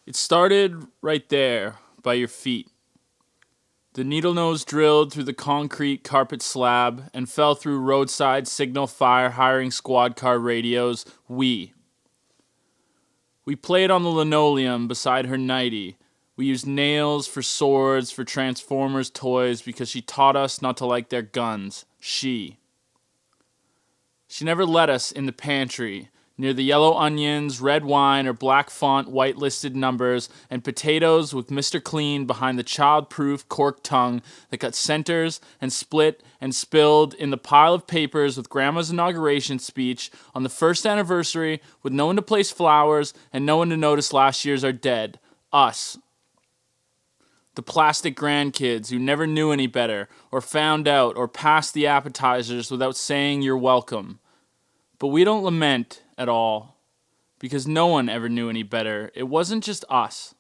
It started right there, by your feet. The needle nose drilled through the concrete carpet slab and fell through roadside signal fire hiring squad car radios. We played on the linoleum beside her nightie. We used nails for swords for Transformers toys because she taught us not to like their guns. She never let us in the pantry, near the yellow onions, red wine, or black font white-listed numbers, and potatoes with Mr. Clean behind the child-proof cork tongue that cut centers and split and spilled in the pile of papers with Grandma's inauguration speech on the first anniversary with no one to place flowers and no one to notice last year's are dead. Us. The plastic grandkids who never knew any better, or found out, or passed the appetizers without saying you're welcome. But we don't lament at all, because no one ever knew any better. It wasn't just us.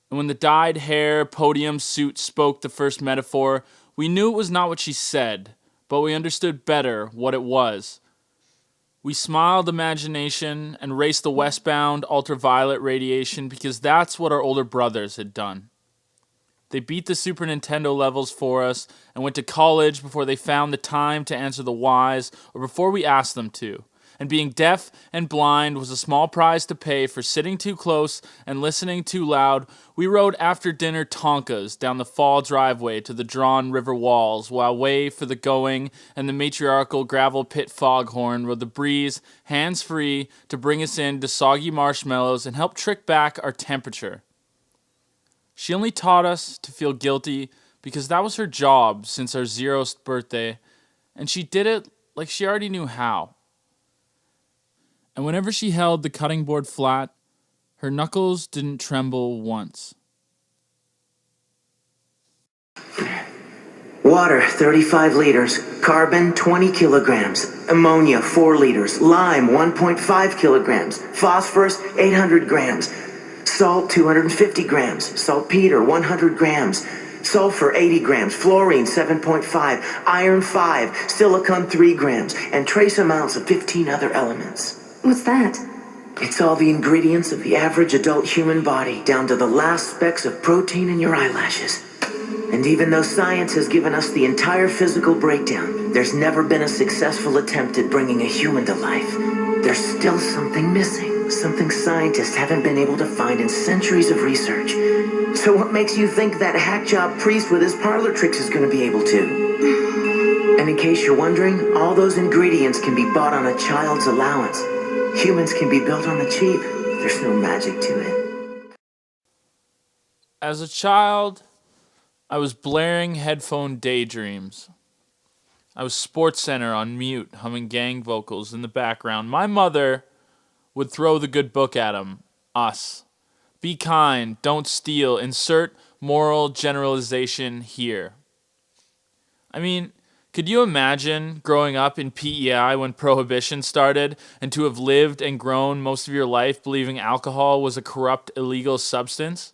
And when the dyed hair podium suit spoke the first metaphor, we knew it was not what she said, but we understood better what it was. We smiled imagination and raced the westbound ultraviolet radiation because that's what our older brothers had done. They beat the Super Nintendo levels for us and went to college before they found the time to answer the whys or before we asked them to. And being deaf and blind was a small price to pay for sitting too close and listening too loud. We rode after-dinner Tonkas down the fall driveway to the drawn river walls while Way for the Going and the matriarchal gravel pit foghorn rode the breeze, hands-free, to bring us into soggy marshmallows and help trick back our temperature. She only taught us to feel guilty because that was her job since our 0th birthday, and she did it like she already knew how. And whenever she held the cutting board flat, her knuckles didn't tremble once. Water, 35 liters. Carbon, 20 kilograms. Ammonia, 4 liters. Lime, 1.5 kilograms. Phosphorus, 800 grams. Salt, 250 grams. Saltpeter, 100 grams. Sulfur, 80 grams. Fluorine, 7.5. Iron, 5. Silicon, 3 grams. And trace amounts of 15 other elements. What's that? It's all the ingredients of the average adult human body, down to the last specks of protein in your eyelashes. And even though science has given us the entire physical breakdown, there's never been a successful attempt at bringing a human to life. There's still something missing, something scientists haven't been able to find in centuries of research. So what makes you think that hackjob priest with his parlor tricks is going to be able to? And in case you're wondering, all those ingredients can be bought on a child's allowance. Humans can be built on the cheap. There's no magic to it. As a child, I was blaring headphone daydreams. I was SportsCenter on mute, humming gang vocals in the background. My mother would throw the good book at him. Us. Be kind, don't steal, insert moral generalization here. I mean, could you imagine growing up in PEI when Prohibition started and to have lived and grown most of your life believing alcohol was a corrupt, illegal substance?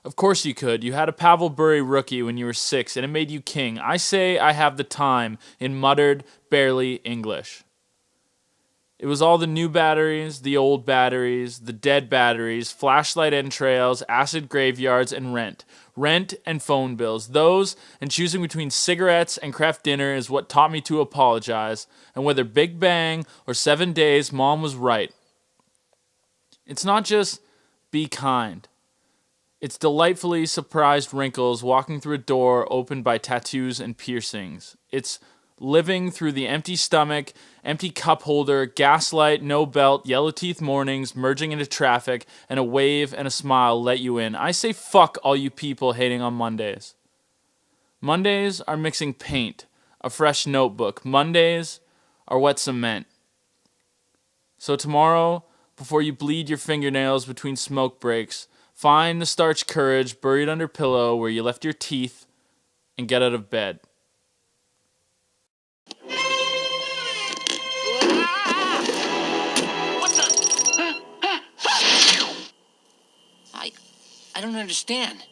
Of course you could. You had a Pavel Bure rookie when you were 6 and it made you king. I say I have the time in muttered, barely English. It was all the new batteries, the old batteries, the dead batteries, flashlight entrails, acid graveyards, and rent. Rent and phone bills. Those and choosing between cigarettes and craft dinner is what taught me to apologize. And whether Big Bang or 7 Days, Mom was right. It's not just be kind. It's delightfully surprised wrinkles walking through a door opened by tattoos and piercings. It's living through the empty stomach, empty cup holder, gaslight, no belt, yellow teeth mornings, merging into traffic, and a wave and a smile let you in. I say fuck all you people hating on Mondays. Mondays are mixing paint, a fresh notebook. Mondays are wet cement. So tomorrow, before you bleed your fingernails between smoke breaks, find the starch courage buried under pillow where you left your teeth and get out of bed. I don't understand.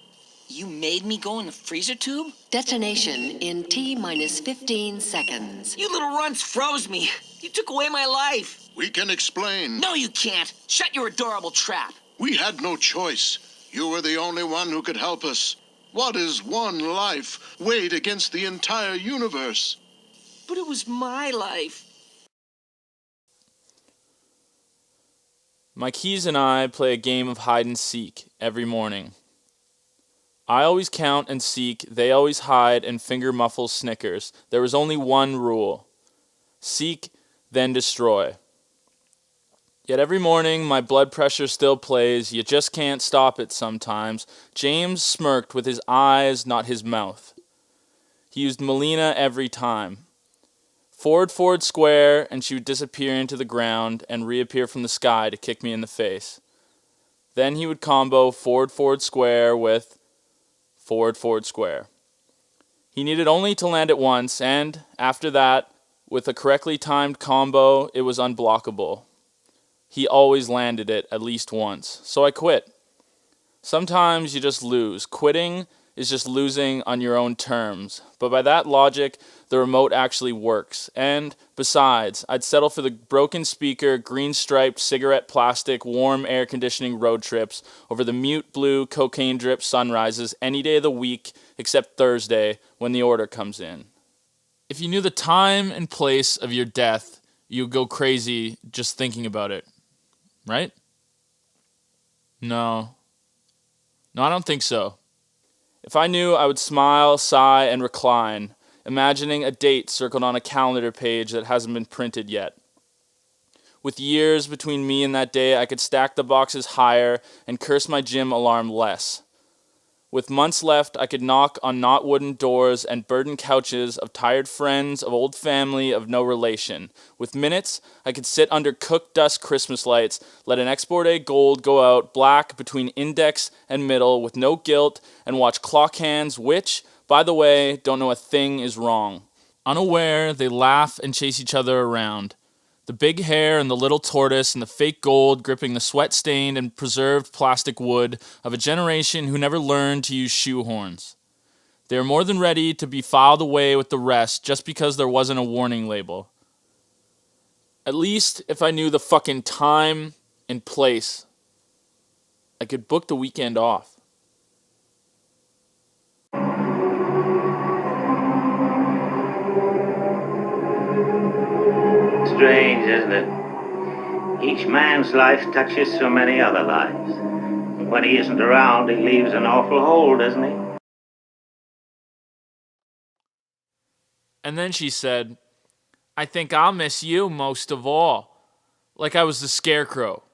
You made me go in the freezer tube? Detonation in T-minus 15 seconds. You little runts froze me. You took away my life. We can explain. No, you can't. Shut your adorable trap. We had no choice. You were the only one who could help us. What is one life weighed against the entire universe? But it was my life. My keys and I play a game of hide and seek every morning. I always count and seek, they always hide and finger muffle Snickers. There is only one rule: seek, then destroy. Yet every morning my blood pressure still plays, you just can't stop it sometimes. James smirked with his eyes, not his mouth. He used Melina every time. Forward, square, and she would disappear into the ground and reappear from the sky to kick me in the face. Then he would combo forward, square with forward, square. He needed only to land it once, and after that, with a correctly timed combo, it was unblockable. He always landed it at least once, so I quit. Sometimes you just lose. Quitting is just losing on your own terms. But by that logic, the remote actually works. And besides, I'd settle for the broken speaker, green-striped, cigarette plastic, warm air conditioning road trips over the mute blue, cocaine-drip sunrises any day of the week except Thursday when the order comes in. If you knew the time and place of your death, you'd go crazy just thinking about it. Right? No, I don't think so. If I knew, I would smile, sigh, and recline, imagining a date circled on a calendar page that hasn't been printed yet. With years between me and that day, I could stack the boxes higher and curse my gym alarm less. With months left, I could knock on not wooden doors and burden couches of tired friends, of old family, of no relation. With minutes, I could sit under cooked dust Christmas lights, let an Export A Gold go out black between index and middle with no guilt, and watch clock hands which, by the way, don't know a thing is wrong. Unaware, they laugh and chase each other around. The big hair and the little tortoise and the fake gold gripping the sweat-stained and preserved plastic wood of a generation who never learned to use shoehorns. They are more than ready to be filed away with the rest just because there wasn't a warning label. At least if I knew the fucking time and place, I could book the weekend off. Strange, isn't it? Each man's life touches so many other lives. When he isn't around, he leaves an awful hole, doesn't he? And then she said, I think I'll miss you most of all. Like I was the Scarecrow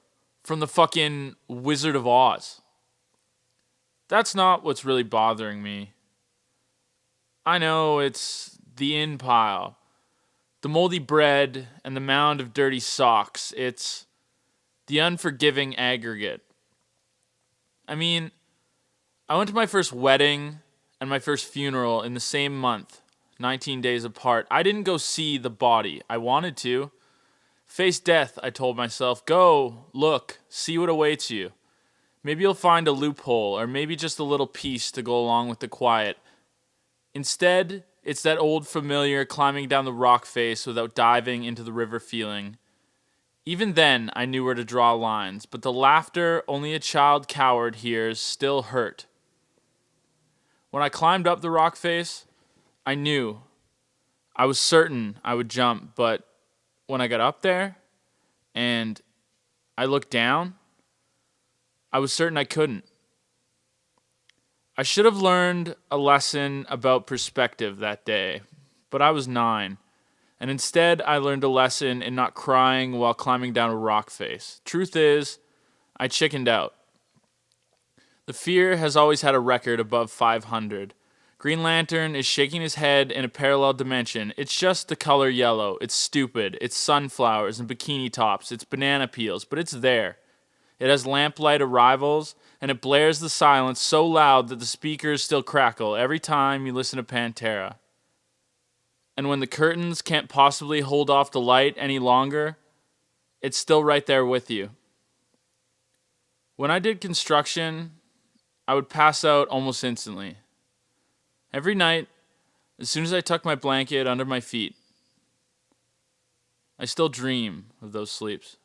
from the fucking Wizard of Oz. That's not what's really bothering me. I know it's the in pile, the moldy bread, and the mound of dirty socks. It's the unforgiving aggregate. I mean, I went to my first wedding and my first funeral in the same month, 19 days apart. I didn't go see the body. I wanted to. Face death, I told myself. Go, look, see what awaits you. Maybe you'll find a loophole, or maybe just a little piece to go along with the quiet. Instead, it's that old familiar climbing down the rock face without diving into the river feeling. Even then, I knew where to draw lines, but the laughter only a child coward hears still hurt. When I climbed up the rock face, I knew. I was certain I would jump, but when I got up there and I looked down, I was certain I couldn't. I should have learned a lesson about perspective that day, but I was 9, and instead I learned a lesson in not crying while climbing down a rock face. Truth is, I chickened out. The fear has always had a record above 500. Green Lantern is shaking his head in a parallel dimension. It's just the color yellow. It's stupid. It's sunflowers and bikini tops. It's banana peels, but it's there. It has lamplight arrivals, and it blares the silence so loud that the speakers still crackle every time you listen to Pantera. And when the curtains can't possibly hold off the light any longer, it's still right there with you. When I did construction, I would pass out almost instantly. Every night, as soon as I tuck my blanket under my feet, I still dream of those sleeps.